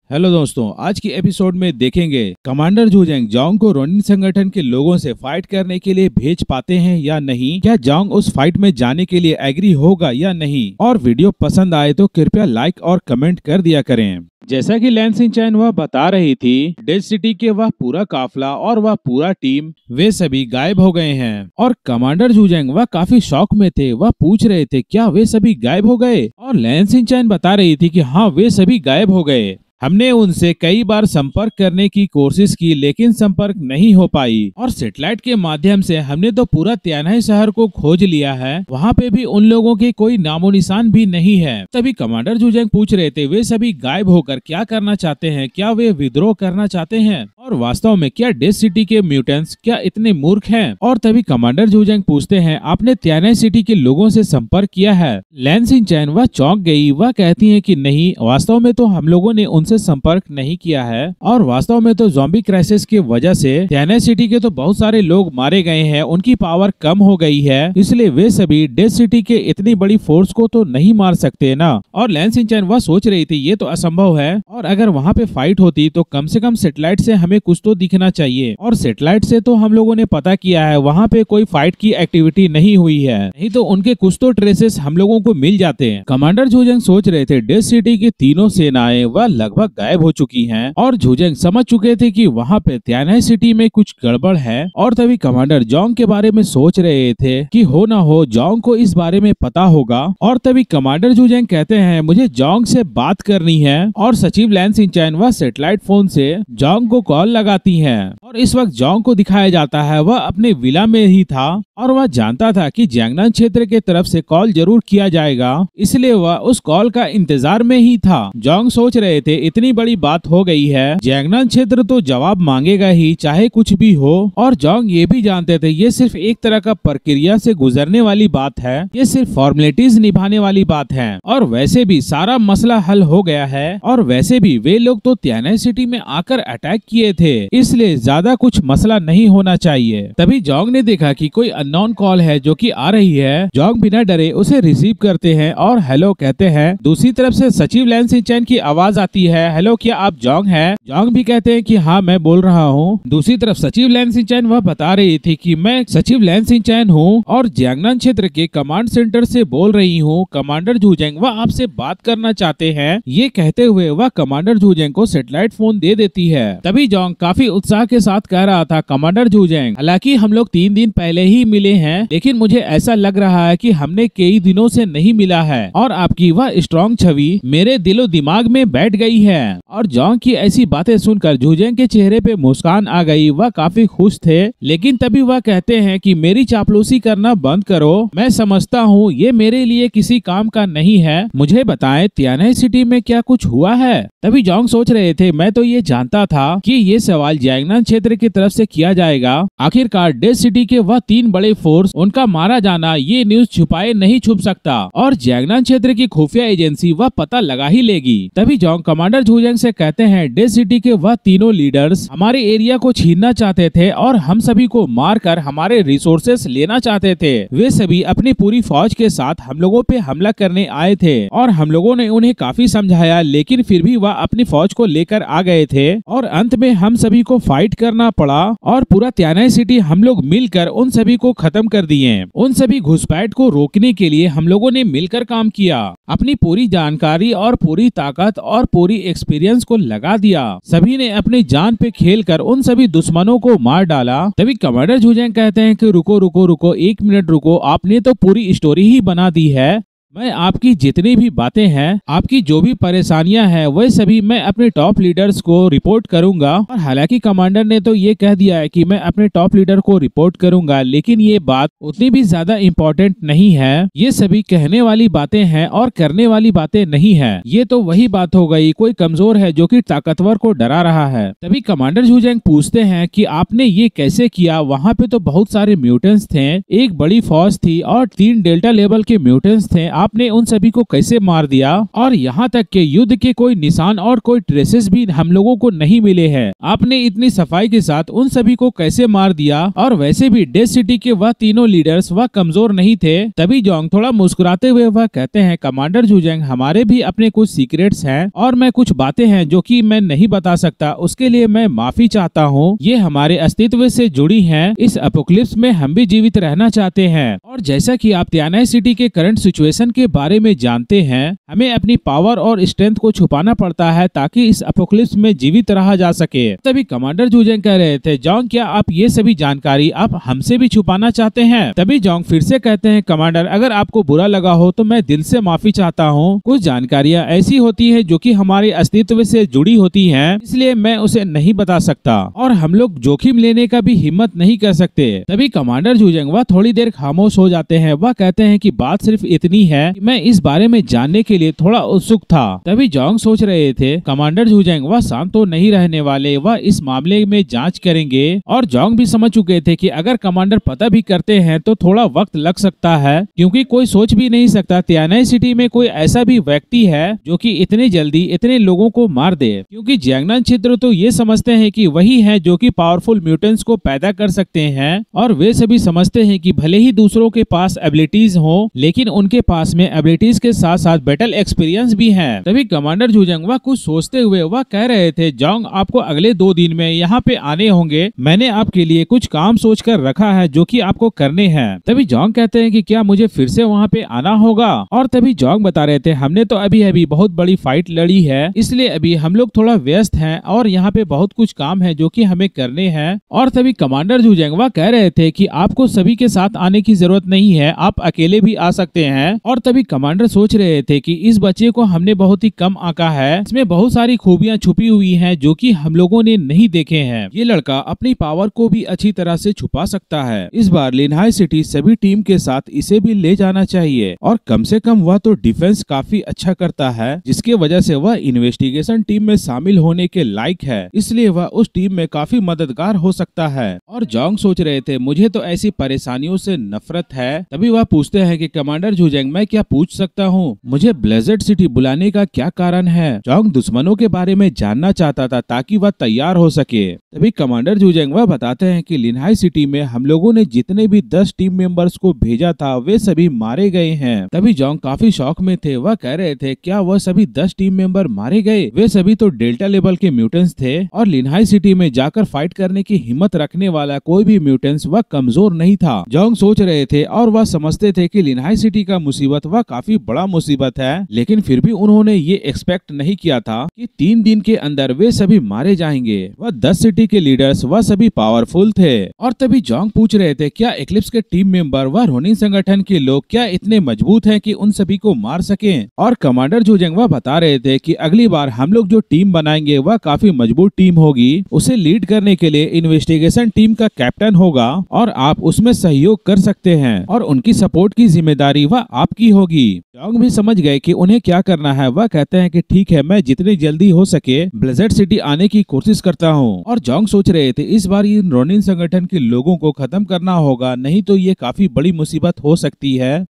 Hello दोस्तों, आज की एपिसोड में देखेंगे कमांडर जू जेंग जोंग को रोनिन संगठन के लोगों से फाइट करने के लिए भेज पाते हैं या नहीं, क्या जोंग उस फाइट में जाने के लिए एग्री होगा या नहीं। और वीडियो पसंद आए तो कृपया लाइक और कमेंट कर दिया करें। जैसा कि लैन सिंचैन वह बता रही थी, डेड सिटी के वह पूरा काफिला और वह पूरा टीम वे सभी गायब हो गए हैं। और कमांडर जू जेंग वह काफी शॉक में थे। वह पूछ रहे थे क्या वे सभी गायब हो गए, और लैन सिंचैन बता रही थी कि हाँ, वे सभी गायब हो गए। हमने उनसे कई बार संपर्क करने की कोशिश की लेकिन संपर्क नहीं हो पाई, और सैटेलाइट के माध्यम से हमने तो पूरा त्यानाई शहर को खोज लिया है, वहाँ पे भी उन लोगों के कोई नामो निशान भी नहीं है। तभी कमांडर जू जेंग पूछ रहे थे वे सभी गायब होकर क्या करना चाहते हैं, क्या वे विद्रोह करना चाहते हैं, और वास्तव में क्या डेड सिटी के म्यूटेंट्स क्या इतने मूर्ख हैं। और तभी कमांडर जू जेंग पूछते हैं आपने त्यानाई सिटी के लोगों से संपर्क किया है। लैन सिंचैन वह चौंक गई। वह कहती है कि नहीं, वास्तव में तो हम लोगों ने उनसे संपर्क नहीं किया है, और वास्तव में तो ज़ॉम्बी क्राइसिस की वजह से त्यानाई सिटी के तो बहुत सारे लोग मारे गए हैं, उनकी पावर कम हो गई है, इसलिए वे सभी डेड सिटी के इतनी बड़ी फोर्स को तो नहीं मार सकते ना। और लैन सिंचैन वह सोच रही थी ये तो असंभव है, और अगर वहाँ पे फाइट होती तो कम से कम सैटेलाइट से हमें कुछ तो दिखना चाहिए, और सैटेलाइट से तो हम लोगों ने पता किया है वहाँ पे कोई फाइट की एक्टिविटी नहीं हुई है, नहीं तो उनके कुछ तो ट्रेसेस हम लोगों को मिल जाते हैं। कमांडर जू जेंग सोच रहे थे डेड सिटी की तीनों सेनाएं वह लगभग गायब हो चुकी हैं, और जू जेंग समझ चुके थे कि वहाँ पे त्यानाई सिटी में कुछ गड़बड़ है। और तभी कमांडर जोंग के बारे में सोच रहे थे कि हो ना हो जोंग को इस बारे में पता होगा। और तभी कमांडर जू जेंग कहते हैं मुझे जोंग से बात करनी है, और सचिव लैन सिंचैन वह सैटेलाइट फोन से जोंग को कॉल लगाती हैं। और इस वक्त जोंग को दिखाया जाता है वह अपने विला में ही था, और वह जानता था कि जैंगनान क्षेत्र के तरफ से कॉल जरूर किया जाएगा, इसलिए वह उस कॉल का इंतजार में ही था। जोंग सोच रहे थे इतनी बड़ी बात हो गई है, जैंगनान क्षेत्र तो जवाब मांगेगा ही चाहे कुछ भी हो। और जोंग ये भी जानते थे ये सिर्फ एक तरह का प्रक्रिया से गुजरने वाली बात है, ये सिर्फ फॉर्मेलिटीज निभाने वाली बात है, और वैसे भी सारा मसला हल हो गया है, और वैसे भी वे लोग तो त्यानाई सिटी में आकर अटैक किए थे, इसलिए ज्यादा कुछ मसला नहीं होना चाहिए। तभी जोंग ने देखा कि कोई अननोन कॉल है जो कि आ रही है। जोंग बिना डरे उसे रिसीव करते हैं और हेलो कहते हैं। दूसरी तरफ से सचिव लैन सिंचैन की आवाज आती है, हेलो क्या आप जोंग हैं? जोंग भी कहते हैं कि हाँ मैं बोल रहा हूँ। दूसरी तरफ सचिव लैन सिंचैन वह बता रही थी कि मैं सचिव लैन सिंचैन हूँ और जैंगनान क्षेत्र के कमांड सेंटर से बोल रही हूँ। कमांडर जू जेंग वह आपसे बात करना चाहते हैं। ये कहते हुए वह कमांडर जू जेंग को सैटेलाइट फोन दे देती है। तभी जोंग काफी उत्साह के साथ कह रहा था कमांडर जू जेंग, हालांकि हम लोग 3 दिन पहले ही मिले हैं, लेकिन मुझे ऐसा लग रहा है कि हमने कई दिनों से नहीं मिला है, और आपकी वह स्ट्रॉन्ग छवि मेरे दिलो दिमाग में बैठ गई है। और जोंग की ऐसी बातें सुनकर जू जेंग के चेहरे पे मुस्कान आ गई। वह काफी खुश थे, लेकिन तभी वह कहते हैं कि मेरी चापलूसी करना बंद करो। मैं समझता हूँ ये मेरे लिए किसी काम का नहीं है। मुझे बताएं त्यानाई सिटी में क्या कुछ हुआ है? तभी जोंग सोच रहे थे मैं तो ये जानता था कि ये सवाल जैंगनान क्षेत्र की तरफ से किया जाएगा। आखिरकार डेड सिटी के वह 3 बड़े फोर्स, उनका मारा जाना ये न्यूज छुपाए नहीं छुप सकता, और जैंगनान क्षेत्र की खुफिया एजेंसी वह पता लगा ही लेगी। तभी जोंग कमांडर जू जेंग से कहते हैं डेड सिटी के वह तीनों लीडर्स हमारे एरिया को छीनना चाहते थे, और हम सभी को मारकर हमारे रिसोर्सेस लेना चाहते थे। वे सभी अपनी पूरी फौज के साथ हम लोगों पे हमला करने आए थे, और हम लोगों ने उन्हें काफी समझाया, लेकिन फिर भी वह अपनी फौज को लेकर आ गए थे, और अंत में हम सभी को फाइट करना पड़ा, और पूरा त्यानाई सिटी हम लोग मिलकर उन सभी को खत्म कर दिए। उन सभी घुसपैठ को रोकने के लिए हम लोगों ने मिलकर काम किया, अपनी पूरी जानकारी और पूरी ताकत और पूरी एक्सपीरियंस को लगा दिया। सभी ने अपनी जान पे खेलकर उन सभी दुश्मनों को मार डाला। तभी कमांडर जू जेंग कहते हैं कि रुको रुको रुको, 1 मिनट रुको, आपने तो पूरी स्टोरी ही बना दी है। मैं आपकी जितनी भी बातें हैं, आपकी जो भी परेशानियां हैं, वह सभी मैं अपने टॉप लीडर्स को रिपोर्ट करूंगा। और हालांकि कमांडर ने तो ये कह दिया है कि मैं अपने टॉप लीडर को रिपोर्ट करूंगा, लेकिन ये बात उतनी भी ज्यादा इम्पोर्टेंट नहीं है। ये सभी कहने वाली बातें हैं और करने वाली बातें नहीं है। ये तो वही बात हो गई, कोई कमजोर है जो कि ताकतवर को डरा रहा है। तभी कमांडर जू जेंग पूछते हैं कि आपने ये कैसे किया? वहाँ पे तो बहुत सारे म्यूटेंट्स थे, एक बड़ी फौज थी और 3 डेल्टा लेवल के म्यूटेंट्स थे, आपने उन सभी को कैसे मार दिया और यहाँ तक के युद्ध के कोई निशान और कोई ट्रेसेस भी हम लोगों को नहीं मिले हैं। आपने इतनी सफाई के साथ उन सभी को कैसे मार दिया? और वैसे भी डेथ सिटी के वह तीनों लीडर्स वह कमजोर नहीं थे। तभी जोंग थोड़ा मुस्कुराते हुए वह कहते हैं, कमांडर जूजेंग, हमारे भी अपने कुछ सीक्रेट्स हैं और मैं कुछ बातें हैं जो कि मैं नहीं बता सकता, उसके लिए मैं माफी चाहता हूँ। ये हमारे अस्तित्व से जुड़ी हैं। इस एपोक्लिप्स में हम भी जीवित रहना चाहते हैं और जैसा कि आप तियानाई सिटी के करंट सिचुएशन के बारे में जानते हैं, हमें अपनी पावर और स्ट्रेंथ को छुपाना पड़ता है ताकि इस एपोक्लिप्स में जीवित रहा जा सके। तभी कमांडर जूजेंग कह रहे थे, जोंग, क्या आप ये सभी जानकारी आप हमसे भी छुपाना चाहते हैं? तभी जोंग फिर से कहते हैं, कमांडर, अगर आपको बुरा लगा हो तो मैं दिल से माफी चाहता हूँ। कुछ जानकारियाँ ऐसी होती है जो कि हमारे अस्तित्व से जुड़ी होती है, इसलिए मैं उसे नहीं बता सकता और हम लोग जोखिम लेने का भी हिम्मत नहीं कर सकते। तभी कमांडर जूजेंग वह थोड़ी देर खामोश हो जाते हैं। वह कहते हैं कि बात सिर्फ इतनी है कि मैं इस बारे में जानने के लिए थोड़ा उत्सुक था। तभी जोंग सोच रहे थे, कमांडर जूजेंग वह शांत तो नहीं रहने वाले, वह इस मामले में जांच करेंगे। और जोंग भी समझ चुके थे कि अगर कमांडर पता भी करते हैं तो थोड़ा वक्त लग सकता है, क्योंकि कोई सोच भी नहीं सकता तियानाई सिटी में कोई ऐसा भी व्यक्ति है जो कि इतने जल्दी इतने लोगों को मार दे। क्योंकि जियांगनान क्षेत्र तो ये समझते हैं कि वही है जो कि पावरफुल म्यूटेंट्स को पैदा कर सकते हैं और वे सभी समझते हैं कि भले ही दूसरों के पास एबिलिटीज हो, लेकिन उनके पास में एबिलिटीज के साथ साथ बैटल एक्सपीरियंस भी है। तभी कमांडर जूजेंग वह कुछ सोचते हुए वह कह रहे थे, जोंग, आपको अगले 2 दिन में यहाँ पे आने होंगे। मैंने आपके लिए कुछ काम सोच कर रखा है जो कि आपको करने हैं। तभी जोंग कहते हैं कि क्या मुझे फिर से वहाँ पे आना होगा? और तभी जोंग बता रहे थे, हमने तो अभी बहुत बड़ी फाइट लड़ी है, इसलिए अभी हम लोग थोड़ा व्यस्त हैं और यहाँ पे बहुत कुछ काम है जो कि हमें करने हैं। और तभी कमांडर जूजेंग वह कह रहे थे कि आपको सभी के साथ आने की जरूरत नहीं है, आप अकेले भी आ सकते हैं। और तभी कमांडर सोच रहे थे कि इस बच्चे को हमने बहुत ही कम आंका है, इसमें बहुत सारी खूबियां छुपी हुई हैं जो कि हम लोगों ने नहीं देखे हैं। ये लड़का अपनी पावर को भी अच्छी तरह से छुपा सकता है। इस बार लिनहाई सिटी सभी टीम के साथ इसे भी ले जाना चाहिए और कम से कम वह तो डिफेंस काफी अच्छा करता है, जिसके वजह से वह इन्वेस्टिगेशन टीम में शामिल होने के लायक है, इसलिए वह उस टीम में काफी मददगार हो सकता है। और जोंग सोच रहे थे, मुझे तो ऐसी परेशानियों से नफरत है। तभी वह पूछते हैं कि कमांडर जूजेंग, मैं क्या पूछ सकता हूँ? मुझे ब्लेज़र्ड सिटी बुलाने का क्या कारण है? जोंग दुश्मनों के बारे में जानना चाहता था ताकि वह तैयार हो सके। तभी कमांडर जूजेंग वह बताते हैं कि लिनहाई सिटी में हम लोगों ने जितने भी 10 टीम मेंबर्स को भेजा था वे सभी मारे गए हैं। तभी जोंग काफी शौक में थे। वह कह रहे थे, क्या वह सभी 10 टीम मेंबर मारे गए? वे सभी तो डेल्टा लेवल के म्यूटेंट्स थे और लिनहाई सिटी में जाकर फाइट करने की हिम्मत रखने वाला कोई भी म्यूटेंट्स वह कमजोर नहीं था। जोंग सोच रहे थे और वह समझते थे कि लिनहाई सिटी का मुसीबत वह काफी बड़ा मुसीबत है, लेकिन फिर भी उन्होंने ये एक्सपेक्ट नहीं किया था कि 3 दिन के अंदर वे सभी मारे जाएंगे। वह 10 सिटी के लीडर्स वह सभी पावरफुल थे। और तभी जोंग पूछ रहे थे, क्या एक्लिप्स के टीम मेंबर वह रोनिन संगठन के लोग क्या इतने मजबूत हैं कि उन सभी को मार सकें? और कमांडर जूजेंग वह बता रहे थे कि अगली बार हम लोग जो टीम बनाएंगे वह काफी मजबूत टीम होगी। उसे लीड करने के लिए इन्वेस्टिगेशन टीम का कैप्टन होगा और आप उसमें सहयोग कर सकते हैं और उनकी सपोर्ट की जिम्मेदारी वह आपकी होगी। जोंग भी समझ गए कि उन्हें क्या करना है। वह कहते हैं कि ठीक है, मैं जितनी जल्दी हो सके ब्लेज़र्ड सिटी आने की कोशिश करता हूँ। और जोंग सोच रहे थे, इस बार ये रोनिन संगठन के लोगों को खत्म करना होगा, नहीं तो ये काफी बड़ी मुसीबत हो सकती है।